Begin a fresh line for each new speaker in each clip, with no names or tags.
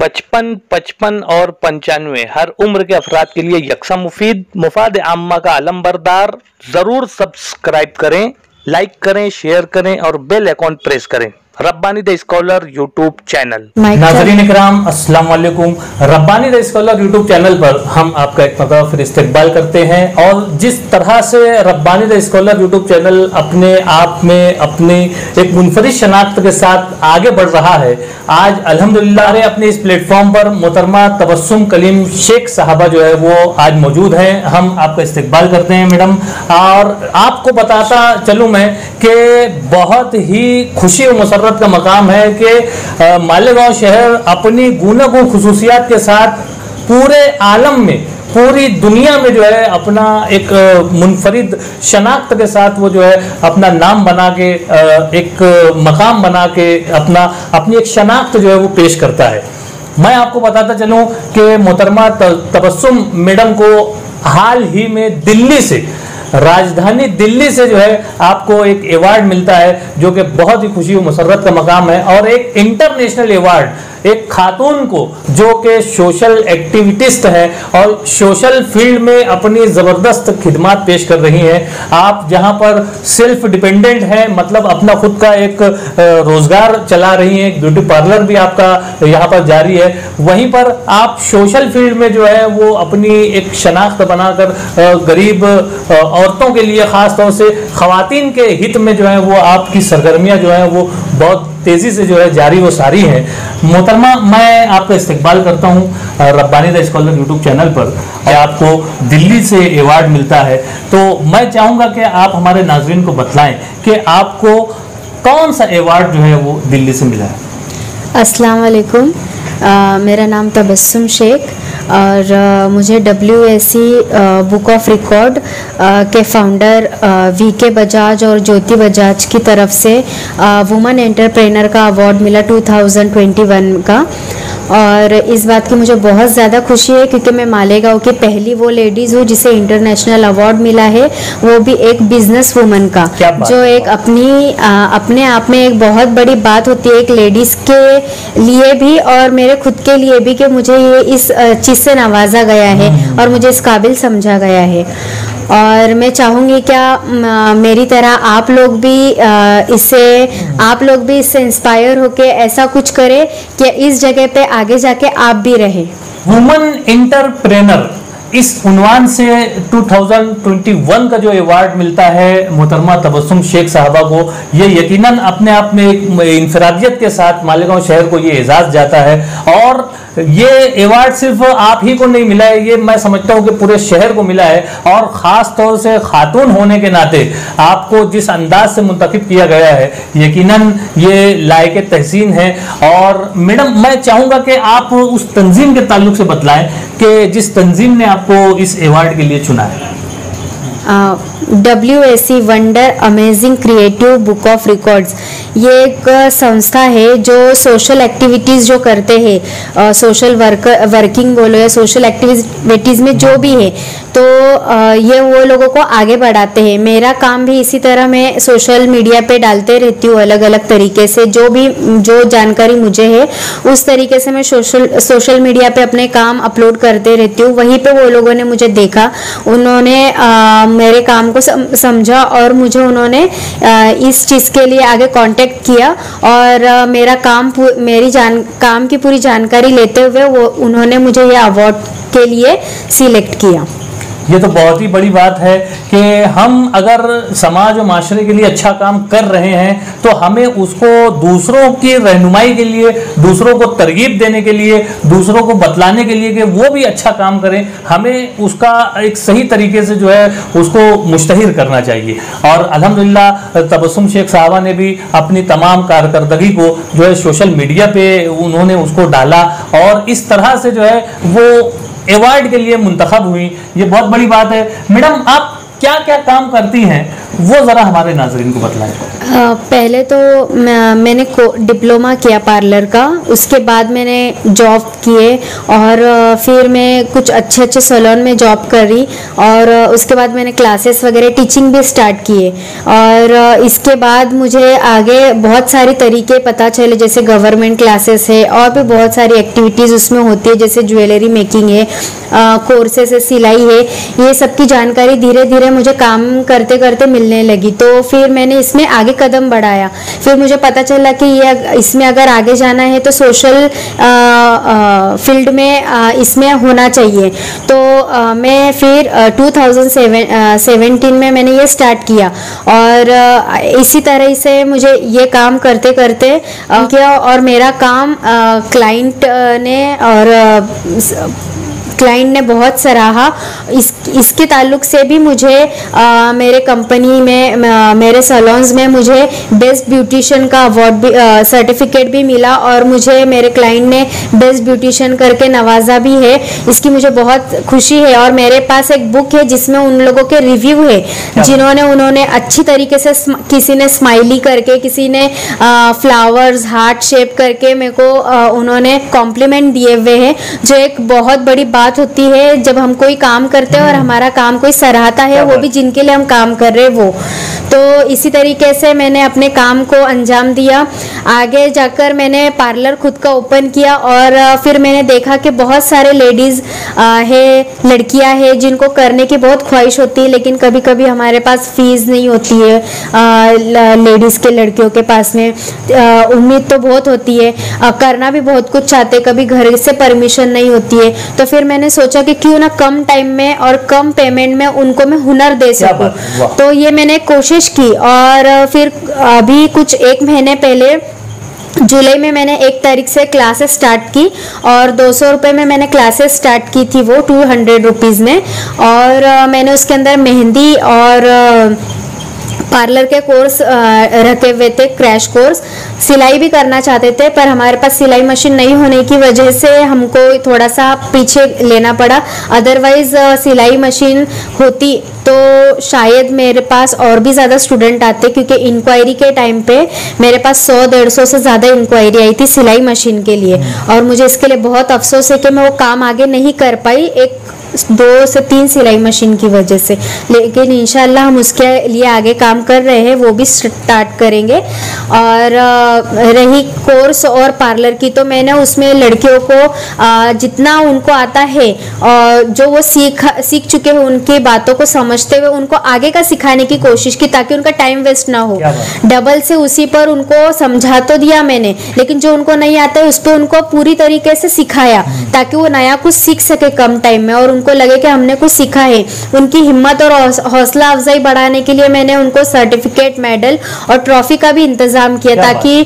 55, 55 और 95 हर उम्र के अफराद के लिए यकसा मुफीद मुफाद आम्मा का अलमबरदार। जरूर सब्सक्राइब करें, लाइक करें, शेयर करें और बेल आइकॉन प्रेस करें। Rabbani the scholar YouTube channel.
नाज़रीन इकराम अस्सलाम वालेकुम। Rabbani the scholar YouTube channel पर हम आपका एक मरतबा फिर इस्तकबाल करते हैं। और जिस तरह से Rabbani the scholar YouTube channel अपने आप में अपनी एक मुनफरिद शनाख्त के साथ आगे बढ़ रहा है, आज अल्हम्दुलिल्लाह अपने इस प्लेटफॉर्म पर मोहतरमा तबस्सुम कलीम शेख साहबा जो है वो आज मौजूद हैं। हम आपका इस्तकबाल करते हैं मैडम। और आपको बताता चलूँ मैं कि बहुत ही खुशी और मुसर्रत का मकाम है कि मालेगांव शहर अपनी गूनागूं खुसूसियात के साथ पूरे आलम में, पूरी दुनिया में जो है अपना एक मुनफरिद शनाख्त के साथ वो जो है अपना नाम बना के एक मकाम बना के अपनी एक शनाख्त जो है वो पेश करता है। मैं आपको बताता चलूं कि मोहतरमा तबस्सुम मैडम को हाल ही में दिल्ली से, राजधानी दिल्ली से जो है आपको एक अवार्ड मिलता है जो कि बहुत ही खुशी और मुसर्रत का मकाम है। और एक इंटरनेशनल अवार्ड एक खातून को जो कि सोशल एक्टिविटिस्ट है और सोशल फील्ड में अपनी ज़बरदस्त खिदमात पेश कर रही हैं। आप जहां पर सेल्फ डिपेंडेंट है, मतलब अपना खुद का एक रोजगार चला रही हैं, ब्यूटी पार्लर भी आपका यहां पर जारी है, वहीं पर आप सोशल फील्ड में जो है वो अपनी एक शनाख्त बनाकर गरीब औरतों के लिए, ख़ास तौर से ख़वातीन के हित में जो है वो आपकी सरगर्मियाँ जो है वो बहुत तेज़ी से जो है जारी व सारी है। मोहतरमा, मैं आपका इस्तकबाल करता हूँ Rabbani the scholar YouTube channel पर। आपको दिल्ली से अवार्ड मिलता है, तो मैं चाहूँगा कि आप हमारे नाज़रीन को बतलाएं कि आपको कौन सा अवार्ड जो है वो दिल्ली से मिला है।
अस्सलाम वालेकुम। मेरा नाम तबस्सुम शेख और मुझे WSC बुक ऑफ रिकॉर्ड के फाउंडर VK बजाज और ज्योति बजाज की तरफ से वुमेन एंटरप्रेनर का अवार्ड मिला 2021 का। और इस बात की मुझे बहुत ज़्यादा खुशी है क्योंकि मैं मालेगांव की पहली वो लेडीज़ हूँ जिसे इंटरनेशनल अवार्ड मिला है, वो भी एक बिजनेस वुमन का, जो एक अपने आप में एक बहुत बड़ी बात होती है एक लेडीज़ के लिए भी और मेरे खुद के लिए भी कि मुझे ये इस चीज़ से नवाजा गया है और मुझे इस काबिल समझा गया है। और मैं चाहूँगी क्या मेरी तरह आप लोग भी इससे इंस्पायर होके ऐसा कुछ करें कि इस जगह पे आगे जाके आप भी रहे।
वुमन एंटरप्रेनर इस उन्वान से 2021 का जो अवार्ड मिलता है मोहतरमा तबस्सुम शेख साहबा को, ये यकीनन अपने आप में एक इंफरादियत के साथ मालेगांव शहर को ये एजाज़ जाता है। और ये अवार्ड सिर्फ आप ही को नहीं मिला है, ये मैं समझता हूँ कि पूरे शहर को मिला है। और ख़ास तौर से खातून होने के नाते आपको जिस अंदाज से मुंतखब किया गया है, यकीनन ये लायक तहसीन है। और मैडम, मैं चाहूँगा कि आप उस तंजीम के ताल्लुक से बतलाएं कि जिस तंजीम ने आपको इस अवार्ड के लिए चुना है।
WSC wonder amazing creative book of records, ये एक संस्था है जो सोशल एक्टिविटीज़ जो करते हैं, सोशल वर्किंग बोलो या सोशल एक्टिविटीज़ में जो भी है, तो ये वो लोगों को आगे बढ़ाते हैं। मेरा काम भी इसी तरह मैं सोशल मीडिया पे डालते रहती हूँ अलग अलग तरीके से, जो जानकारी मुझे है उस तरीके से मैं सोशल मीडिया पे अपने काम अपलोड करते रहती हूँ। वहीं पे वो लोगों ने मुझे देखा, उन्होंने मेरे काम को समझा और मुझे उन्होंने इस चीज़ के लिए आगे कांटेक्ट किया और मेरा काम की पूरी जानकारी लेते हुए उन्होंने मुझे ये अवार्ड के लिए सिलेक्ट किया।
ये तो बहुत ही बड़ी बात है कि हम अगर समाज और माशरे के लिए अच्छा काम कर रहे हैं तो हमें उसको दूसरों की रहनुमाई के लिए, दूसरों को तरगीब देने के लिए, दूसरों को बतलाने के लिए कि वो भी अच्छा काम करें, हमें उसका एक सही तरीके से जो है उसको मुश्तहिर करना चाहिए। और अल्हम्दुलिल्लाह तबस्सुम शेख साहबा ने भी अपनी तमाम कारकर्दगी को जो है सोशल मीडिया पे उन्होंने उसको डाला और इस तरह से जो है वो अवार्ड के लिए मुंतखब हुई। ये बहुत बड़ी बात है। मैडम, आप क्या क्या काम करती हैं वो जरा हमारे नाजरीन को बतलाएं।
पहले तो मैंने डिप्लोमा किया पार्लर का, उसके बाद मैंने जॉब किए और फिर मैं कुछ अच्छे अच्छे सैलून में जॉब करी और उसके बाद मैंने क्लासेस वगैरह टीचिंग भी स्टार्ट किए। और इसके बाद मुझे आगे बहुत सारे तरीके पता चले, जैसे गवर्नमेंट क्लासेस है और भी बहुत सारी एक्टिविटीज़ उसमें होती है, जैसे ज्वेलरी मेकिंग है, कोर्सेस है, सिलाई है, ये सब की जानकारी धीरे धीरे मुझे काम करते करते मिलने लगी। तो फिर मैंने इसमें आगे कदम बढ़ाया। फिर मुझे पता चला कि ये इसमें अगर आगे जाना है तो सोशल फील्ड में इसमें होना चाहिए। तो मैं फिर 2017 में मैंने ये स्टार्ट किया और इसी तरह से मुझे ये काम करते करते किया और मेरा काम क्लाइंट ने बहुत सराहा। इसके ताल्लुक से भी मुझे मेरे कंपनी में, मेरे सैलून्स में मुझे बेस्ट ब्यूटिशियन का अवार्ड भी, सर्टिफिकेट भी मिला और मुझे मेरे क्लाइंट ने बेस्ट ब्यूटिशियन करके नवाजा भी है। इसकी मुझे बहुत खुशी है। और मेरे पास एक बुक है जिसमें उन लोगों के रिव्यू है उन्होंने अच्छी तरीके से, किसी ने स्माइली करके, किसी ने फ्लावर्स हार्ट शेप करके मेरे को उन्होंने कॉम्प्लीमेंट दिए हुए हैं, जो एक बहुत बड़ी बात होती है जब हम कोई काम करते हैं और हमारा काम कोई सराहता है, वो भी जिनके लिए हम काम कर रहे हैं वो। तो इसी तरीके से मैंने अपने काम को अंजाम दिया। आगे जाकर मैंने पार्लर खुद का ओपन किया और फिर मैंने देखा कि बहुत सारे लेडीज़ है, लड़कियां हैं जिनको करने की बहुत ख्वाहिश होती है, लेकिन कभी कभी हमारे पास फीस नहीं होती है। लेडीज़ के, लड़कियों के पास में उम्मीद तो बहुत होती है, करना भी बहुत कुछ चाहते, कभी घर से परमिशन नहीं होती है। तो फिर मैंने सोचा कि क्यों ना कम टाइम में और कम पेमेंट में उनको मैं हुनर दे सकूं। तो ये मैंने कोशिश की और फिर अभी कुछ 1 महीने पहले जुलाई में मैंने 1 तारीख से क्लासेस स्टार्ट की और 200 रुपये में मैंने क्लासेस स्टार्ट की थी, वो 200 रुपीज़ में। और मैंने उसके अंदर मेहंदी और पार्लर के कोर्स रखे हुए थे, क्रैश कोर्स। सिलाई भी करना चाहते थे पर हमारे पास सिलाई मशीन नहीं होने की वजह से हमको थोड़ा सा पीछे लेना पड़ा। अदरवाइज सिलाई मशीन होती तो शायद मेरे पास और भी ज़्यादा स्टूडेंट आते, क्योंकि इंक्वायरी के टाइम पे मेरे पास 100-150 से ज़्यादा इंक्वायरी आई थी सिलाई मशीन के लिए। और मुझे इसके लिए बहुत अफसोस है कि मैं वो काम आगे नहीं कर पाई, 2 से 3 सिलाई मशीन की वजह से। लेकिन इंशाल्लाह हम उसके लिए आगे काम कर रहे हैं, वो भी स्टार्ट करेंगे। और रही कोर्स और पार्लर की, तो मैंने उसमें लड़कियों को जितना उनको आता है और जो वो सीख चुके हैं, उनकी बातों को समझते हुए उनको आगे का सिखाने की कोशिश की, ताकि उनका टाइम वेस्ट ना हो। डबल से उसी पर उनको समझा तो दिया मैंने, लेकिन जो उनको नहीं आता है उस पर उनको पूरी तरीके से सिखाया, ताकि वो नया कुछ सीख सके कम टाइम में और उनको लगे कि हमने कुछ सीखा है। उनकी हिम्मत और हौसला अफजाई बढ़ाने के लिए मैंने उनको सर्टिफिकेट, मेडल और ट्रॉफी का भी इंतजाम किया, ताकि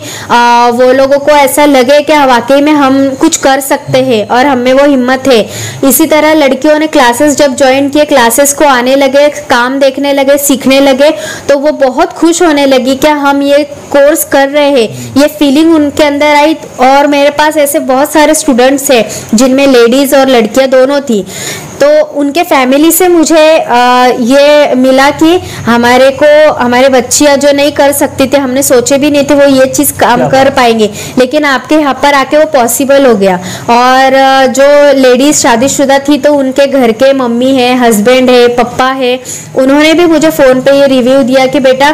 वो लोगों को ऐसा लगे कि वाकई में हम कुछ कर सकते हैं और हमें वो हिम्मत है। इसी तरह लड़कियों ने क्लासेस जब ज्वाइन किए, क्लासेस को आने लगे, काम देखने लगे, सीखने लगे, तो वो बहुत खुश होने लगी कि हम ये कोर्स कर रहे हैं, ये फीलिंग उनके अंदर आई। और मेरे पास ऐसे बहुत सारे स्टूडेंट्स हैं जिनमें लेडीज़ और लड़कियां दोनों थी। तो उनके फैमिली से मुझे ये मिला कि हमारे बच्चियां जो नहीं कर सकती थी, हमने सोचे भी नहीं थे वो ये चीज़ काम कर पाएंगे, लेकिन आपके यहाँ पर आके वो पॉसिबल हो गया। और जो लेडीज़ शादीशुदा थी तो उनके घर के मम्मी है, हस्बैंड है, पप्पा है, उन्होंने भी मुझे फ़ोन पे ये रिव्यू दिया कि बेटा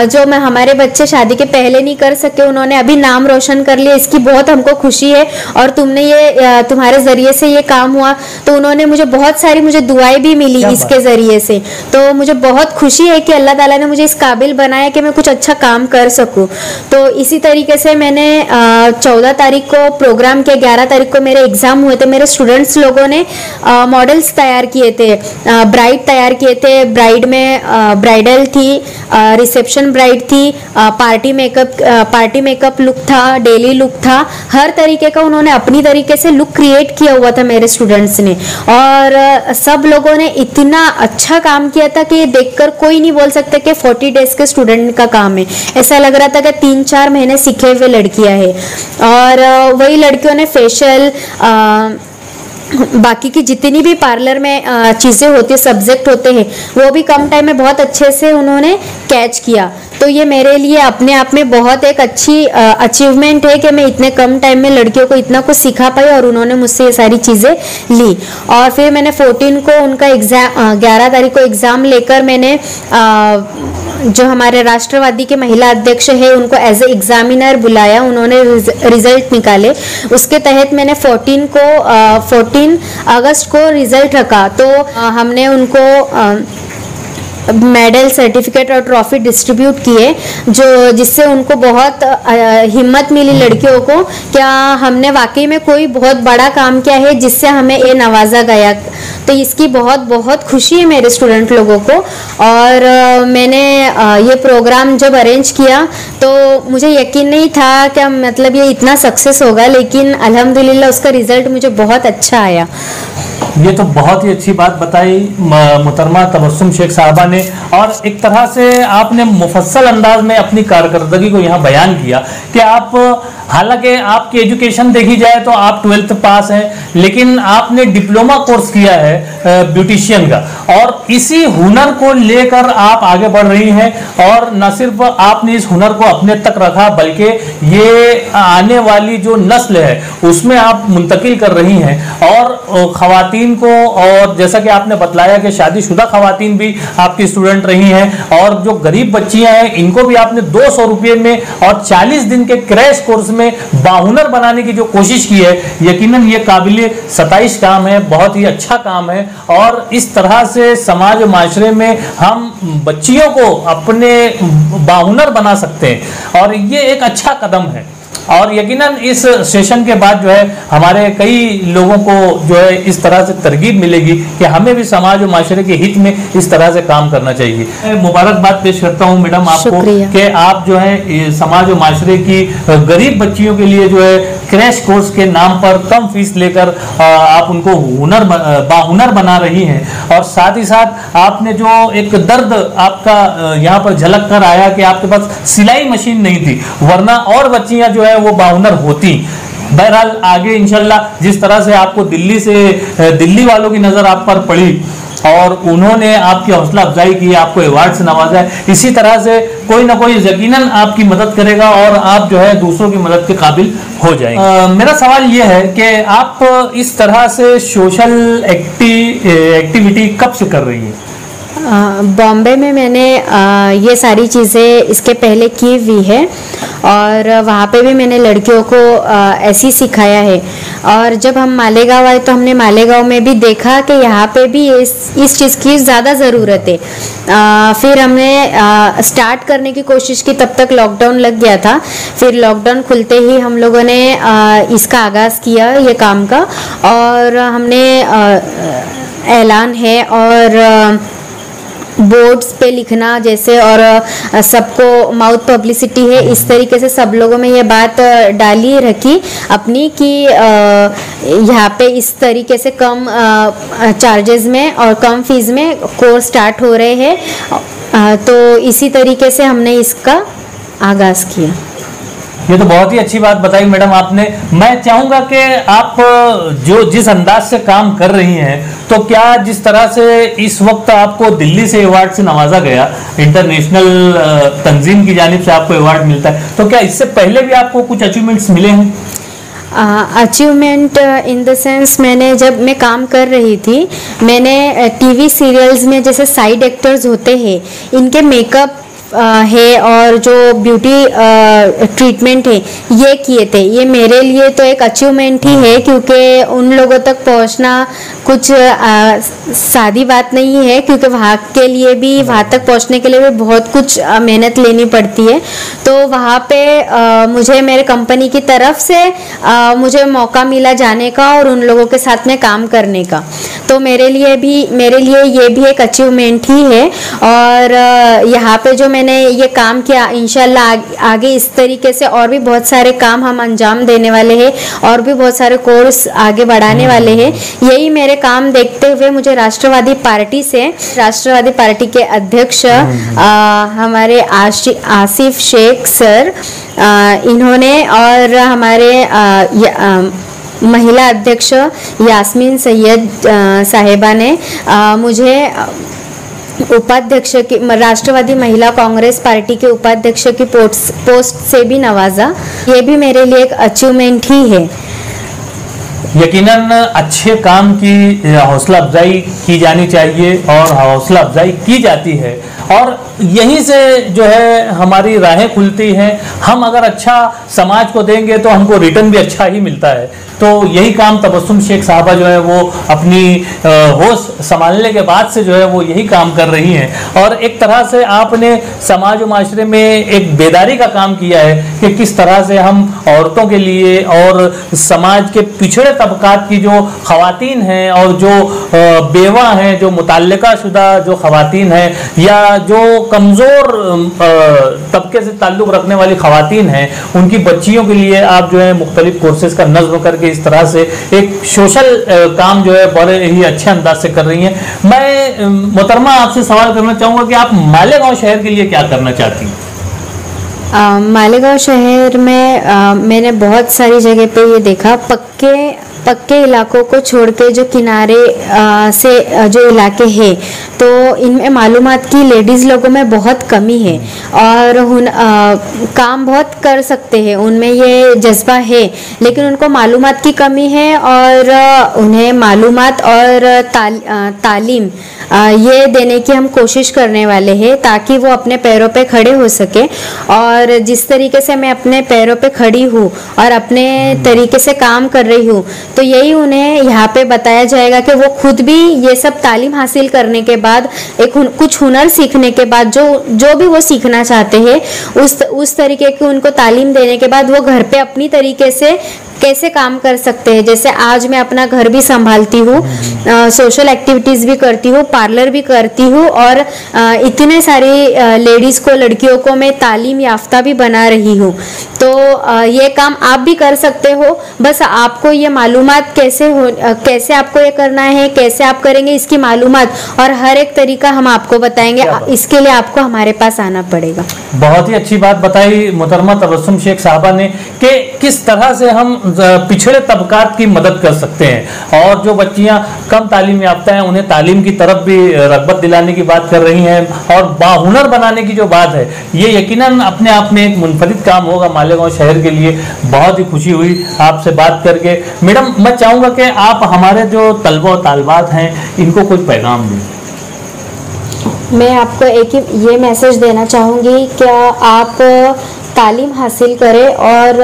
जो हमारे बच्चे शादी के पहले नहीं कर सके, उन्होंने अभी नाम रोशन कर लिया, इसकी बहुत हमको खुशी है और तुम्हारे ज़रिए से ये काम हुआ। तो उन्होंने बहुत सारी दुआएं भी मिली इसके ज़रिए से। तो मुझे बहुत खुशी है कि अल्लाह ताला ने मुझे इस काबिल बनाया कि मैं कुछ अच्छा काम कर सकूं। तो इसी तरीके से मैंने 14 तारीख को प्रोग्राम किया, 11 तारीख को मेरे एग्ज़ाम हुए थे। मेरे स्टूडेंट्स लोगों ने मॉडल्स तैयार किए थे, ब्राइड तैयार किए थे। ब्राइड में ब्राइडल थी, रिसेप्शन ब्राइड थी, पार्टी मेकअप लुक था, डेली लुक था, हर तरीके का उन्होंने अपनी तरीके से लुक क्रिएट किया हुआ था मेरे स्टूडेंट्स ने। और सब लोगों ने इतना अच्छा काम किया था कि देखकर कोई नहीं बोल सकता कि 40 डेज के स्टूडेंट का काम है। ऐसा लग रहा था कि 3-4 महीने सीखे हुए लड़कियां हैं। और वही लड़कियों ने फेशियल, बाकी की जितनी भी पार्लर में चीज़ें होती है, सब्जेक्ट होते हैं, वो भी कम टाइम में बहुत अच्छे से उन्होंने कैच किया। तो ये मेरे लिए अपने आप में बहुत एक अच्छी अचीवमेंट है कि मैं इतने कम टाइम में लड़कियों को इतना कुछ सिखा पाई और उन्होंने मुझसे ये सारी चीज़ें ली। और फिर मैंने 14 को उनका एग्ज़ाम, 11 तारीख को एग्ज़ाम लेकर मैंने जो हमारे राष्ट्रवादी के महिला अध्यक्ष है उनको एज ए एग्जामिनर बुलाया, उन्होंने रिजल्ट निकाले। उसके तहत मैंने 14 अगस्त को रिजल्ट रखा, तो हमने उनको मेडल, सर्टिफिकेट और ट्रॉफी डिस्ट्रीब्यूट किए, जो जिससे उनको बहुत हिम्मत मिली लड़कियों को, क्या हमने वाकई में कोई बहुत बड़ा काम किया है जिससे हमें ये नवाजा गया। तो इसकी बहुत बहुत खुशी है मेरे स्टूडेंट लोगों को। और मैंने ये प्रोग्राम जब अरेंज किया तो मुझे यकीन नहीं था कि मतलब ये इतना सक्सेस होगा, लेकिन अल्हम्दुलिल्लाह उसका रिजल्ट मुझे बहुत अच्छा आया।
ये तो बहुत ही अच्छी बात बताई मोहतरमा तबस्सुम शेख साहबा ने, और एक तरह से आपने मुफस्सल अंदाज में अपनी कारकर्दगी को यहाँ बयान किया कि आप, हालांकि आपकी एजुकेशन देखी जाए तो आप 12th पास हैं, लेकिन आपने डिप्लोमा कोर्स किया है ब्यूटिशियन का, और इसी हुनर को लेकर आप आगे बढ़ रही हैं। और न सिर्फ आपने इस हुनर को अपने तक रखा, बल्कि ये आने वाली जो नस्ल है उसमें आप मुंतकिल कर रही हैं। और खवातीन को, और जैसा कि आपने बतलाया कि शादीशुदा खवातीन भी आपकी स्टूडेंट रही हैं, और जो गरीब बच्चियां हैं इनको भी आपने 200 रुपये में और 40 दिन के क्रैश कोर्स में बाहुनर बनाने की जो कोशिश की है, यकीनन ये काबिल सताइश काम है, बहुत ही अच्छा काम है। और इस तरह से समाज और माशरे में हम बच्चियों को अपने बाहुनर बना सकते हैं, और ये एक अच्छा कदम है। और यकीनन इस सेशन के बाद जो है हमारे कई लोगों को जो है इस तरह से तरगीब मिलेगी कि हमें भी समाज और माशरे के हित में इस तरह से काम करना चाहिए। मैं मुबारकबाद पेश करता हूं मैडम आपको कि आप जो है समाज और माशरे की गरीब बच्चियों के लिए जो है क्रैश कोर्स के नाम पर कम फीस लेकर आप उनको बाहुनर बना रही हैं। और साथ ही साथ आपने जो एक दर्द आपका यहाँ पर झलक कर आया कि आपके पास सिलाई मशीन नहीं थी, वरना और बच्चियां जो है वो बाहुनर होती। बहरहाल आगे इंशाल्लाह जिस तरह से आपको दिल्ली वालों की नजर आप पर पड़ी और उन्होंने आपकी हौसला अफजाई की, आपको अवार्ड से नवाजा है, इसी तरह से कोई ना कोई यकीनन आपकी मदद करेगा और आप जो है दूसरों की मदद के काबिल हो जाएंगे। मेरा सवाल ये है कि आप इस तरह से सोशल एक्टिविटी कब से कर रही हैं?
बॉम्बे में मैंने ये सारी चीज़ें इसके पहले की हुई है, और वहाँ पे भी मैंने लड़कियों को ऐसे ही सिखाया है। और जब हम मालेगांव आए तो हमने मालेगांव में भी देखा कि यहाँ पे भी इस चीज़ की ज़्यादा ज़रूरत है। फिर हमने स्टार्ट करने की कोशिश की, तब तक लॉकडाउन लग गया था। फिर लॉकडाउन खुलते ही हम लोगों ने इसका आगाज़ किया ये काम का, और हमने ऐलान है और बोर्ड्स पे लिखना जैसे, और सबको माउथ पब्लिसिटी है, इस तरीके से सब लोगों में ये बात डाली रखी अपनी कि यहाँ पे इस तरीके से कम चार्जेस में और कम फीस में कोर्स स्टार्ट हो रहे हैं। तो इसी तरीके से हमने इसका आगाज़ किया।
ये तो बहुत ही अच्छी बात बताई मैडम आपने। मैं चाहूँगा कि आप जिस अंदाज से काम कर रही हैं, तो क्या जिस तरह से इस वक्त आपको दिल्ली से अवार्ड से नवाजा गया, इंटरनेशनल तंजीम की जानिब से आपको अवार्ड मिलता है, तो क्या इससे पहले भी आपको कुछ अचीवमेंट्स मिले हैं?
अचीवमेंट इन द सेंस, मैंने जब मैं काम कर रही थी, मैंने टीवी सीरियल्स में जैसे साइड एक्टर्स होते हैं, इनके मेकअप है और जो ब्यूटी ट्रीटमेंट है ये किए थे। ये मेरे लिए तो एक अचीवमेंट ही है, क्योंकि उन लोगों तक पहुंचना कुछ सादी बात नहीं है, क्योंकि वहाँ के लिए भी, वहाँ तक पहुंचने के लिए भी बहुत कुछ मेहनत लेनी पड़ती है। तो वहाँ पे मुझे मेरे कंपनी की तरफ से मुझे मौका मिला जाने का और उन लोगों के साथ में काम करने का, तो मेरे लिए ये भी एक अचीवमेंट ही है। और यहाँ पे जो मैंने ये काम किया, इंशाल्लाह आगे इस तरीके से और भी बहुत सारे काम हम अंजाम देने वाले हैं, और भी बहुत सारे कोर्स आगे बढ़ाने वाले हैं। यही मेरे काम देखते हुए मुझे राष्ट्रवादी पार्टी के अध्यक्ष हमारे आसिफ शेख सर, इन्होंने और हमारे महिला अध्यक्ष यास्मीन सैयद साहिबा ने मुझे उपाध्यक्ष की राष्ट्रवादी महिला कांग्रेस पार्टी के उपाध्यक्ष की पोस्ट से भी नवाजा। ये भी मेरे लिए एक अचीवमेंट ही है।
यकीनन अच्छे काम की हौसला अफजाई की जानी चाहिए और हौसला अफजाई की जाती है, और यहीं से जो है हमारी राहें खुलती हैं। हम अगर अच्छा समाज को देंगे तो हमको रिटर्न भी अच्छा ही मिलता है। तो यही काम तबस्सुम शेख साहबा जो है वो अपनी होश संभालने के बाद से जो है वो यही काम कर रही हैं, और एक तरह से आपने समाज और माशरे में एक बेदारी का काम किया है कि किस तरह से हम औरतों के लिए और समाज के पिछड़े तबकात की जो खवातीन हैं और जो बेवा हैं, जो मुतल्लिका शुदा जो खवातीन हैं या जो कमज़ोर तबके से ताल्लुक़ रखने वाली खवातीन हैं, उनकी बच्चियों के लिए आप जो है मुख्तलिफ कोर्सेज का नज़्म करके इस तरह से एक सोशल काम जो है बड़े ही अच्छे अंदाज से कर रही हैं। मैं मोहतरमा आपसे सवाल करना चाहूँगा कि आप मालेगांव शहर के लिए क्या करना चाहती हैं?
मालेगांव शहर में मैंने बहुत सारी जगह पे ये देखा, पक्के इलाकों को छोड़ के जो किनारे से जो इलाके हैं, तो इनमें मालूमात की लेडीज़ लोगों में बहुत कमी है और काम बहुत कर सकते हैं, उनमें ये जज्बा है, लेकिन उनको मालूमात की कमी है और उन्हें मालूमात और तालीम ये देने की हम कोशिश करने वाले हैं ताकि वो अपने पैरों पे खड़े हो सके। और जिस तरीके से मैं अपने पैरों पे खड़ी हूँ और अपने तरीके से काम कर रही हूँ, तो यही उन्हें यहाँ पे बताया जाएगा कि वो खुद भी ये सब तालीम हासिल करने के बाद कुछ हुनर सीखने के बाद जो भी वो सीखना चाहते हैं उस तरीके की उनको तालीम देने के बाद वो घर पे अपनी तरीके से कैसे काम कर सकते हैं। जैसे आज मैं अपना घर भी संभालती हूँ, सोशल एक्टिविटीज़ भी करती हूँ, पार्लर भी करती हूँ और इतने सारी लेडीज़ को, लड़कियों को मैं तालीम याफ्ता भी बना रही हूँ। तो ये काम आप भी कर सकते हो, बस आपको ये मालूमात कैसे आपको ये करना है, कैसे आप करेंगे इसकी मालूमात और हर एक तरीका हम आपको बताएंगे। इसके लिए आपको हमारे पास आना पड़ेगा।
बहुत ही अच्छी बात बताई मोहतरमा तबस्सुम शेख साहबा ने कि किस तरह से हम पिछड़े तबकात की मदद कर सकते हैं, और जो बच्चियां कम तालीम याफ्ता हैं उन्हें तालीम की तरफ भी रग़बत दिलाने की बात कर रही हैं और बाहुनर बनाने की जो बात है, ये यकीनन अपने आप में एक मुनफरिद काम होगा मालेगांव शहर के लिए। बहुत ही खुशी हुई आपसे बात करके। मैडम, मैं चाहूँगा कि आप हमारे जो तलबा और तालिबात हैं इनको कोई पैगाम दें।
मैं आपको एक ही ये मैसेज देना चाहूँगी कि आप तालीम हासिल करें और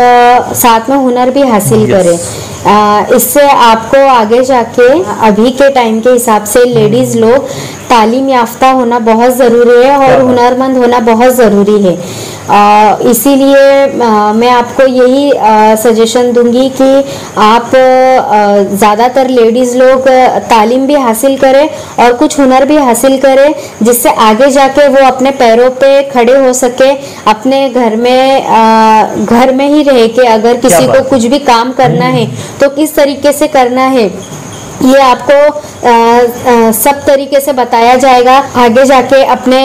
साथ में हुनर भी हासिल करें। इससे आपको आगे जाके अभी के टाइम के हिसाब से लेडीज़ लोग तालीम याफ्ता होना बहुत ज़रूरी है और हुनरमंद होना बहुत ज़रूरी है। इसीलिए मैं आपको यही सजेशन दूंगी कि आप ज़्यादातर लेडीज़ लोग तालीम भी हासिल करें और कुछ हुनर भी हासिल करें, जिससे आगे जाके वो अपने पैरों पे खड़े हो सके। अपने घर में ही रह के अगर किसी को कुछ भी काम करना है तो किस तरीके से करना है ये आपको सब तरीके से बताया जाएगा, आगे जाके अपने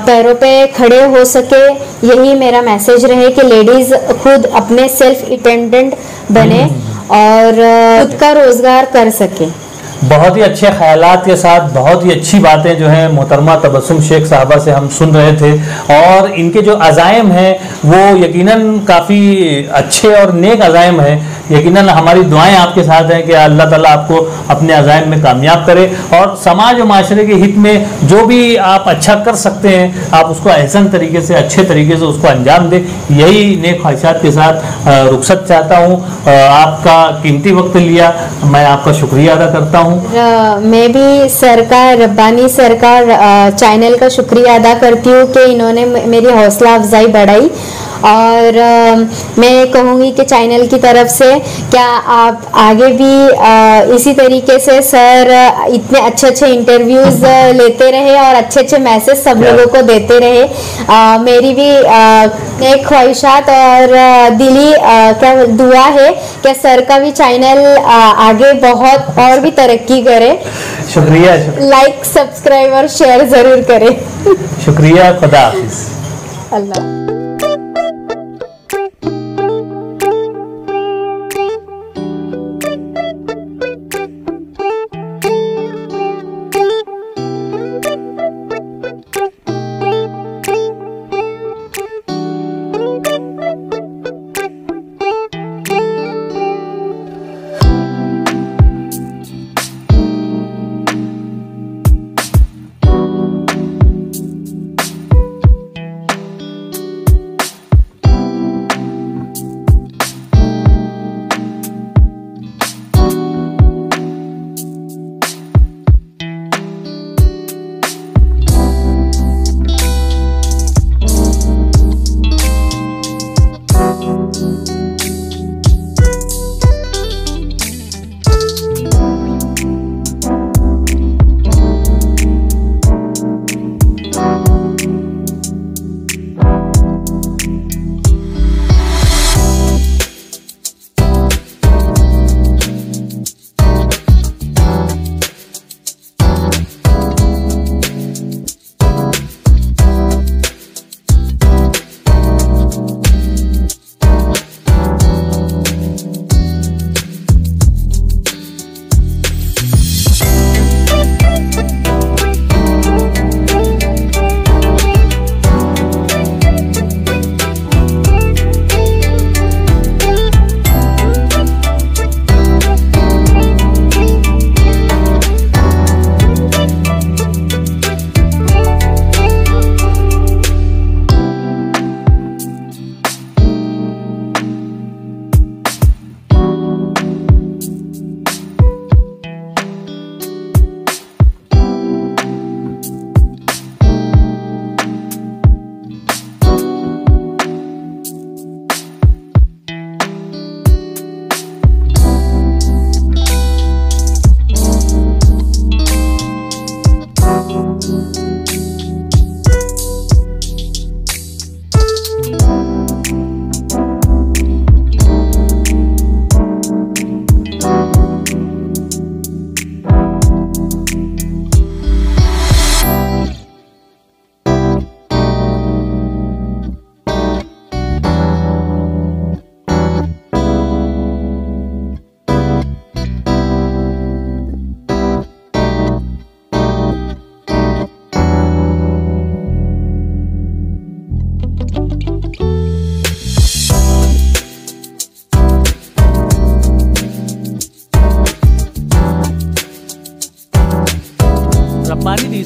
पैरों पे खड़े हो सके। यही मेरा मैसेज रहे कि लेडीज़ खुद अपने सेल्फ डिपेंडेंट बने और खुद का रोजगार कर सके।
बहुत ही अच्छे ख्यालात के साथ बहुत ही अच्छी बातें जो हैं मोहतरमा तबस्सुम शेख साहबा से हम सुन रहे थे, और इनके जो अज़ाइम हैं वो यकीनन काफ़ी अच्छे और नेक अज़ाइम हैं। यकीनन हमारी दुआएं आपके साथ हैं कि अल्लाह ताला आपको अपने अज़ाइम में कामयाब करे और समाज और माशरे के हित में जो भी आप अच्छा कर सकते हैं आप उसको एहसन तरीके से, अच्छे तरीके से उसको अंजाम दें। यही नेक ख्वाहिशात के साथ रुखसत चाहता हूँ। आपका कीमती वक्त लिया, मैं आपका शुक्रिया अदा करता हूँ।
मैं भी रब्बानी सरकार चैनल का शुक्रिया अदा करती हूँ कि इन्होंने मेरी हौसला अफजाई बढ़ाई, और मैं कहूँगी कि चैनल की तरफ से क्या आप आगे भी इसी तरीके से सर इतने अच्छे इंटरव्यूज़ लेते रहे और अच्छे मैसेज सब लोगों को देते रहे। मेरी भी एक ख्वाहिशात और दिली क्या दुआ है कि सर का भी चैनल आगे बहुत और भी तरक्की करे।
शुक्रिया।
लाइक, सब्सक्राइब और शेयर ज़रूर करें।
शुक्रिया। खुदा हाफिज़।
अल्लाह।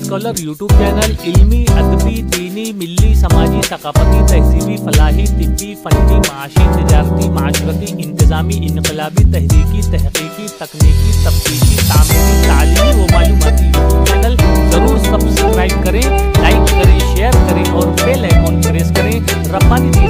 स्कॉलर यूट्यूब चैनल इल्मी, अदबी, दीनी, मिल्ली, समाजी, सकाफती, तहजीबी, फलाही, तिब्बी, फनी, माशी, तजारती, माशरती, इंतजामी, इनकलाबी, तहरीकी, तहकीकी, तकनीकी, तफ्तीशी, तामीरी, तालीमी व मालूमाती यूट्यूब चैनल जरूर सब्सक्राइब करें, लाइक करें, शेयर करें और बेल आइकॉन प्रेस करें। रब्बानी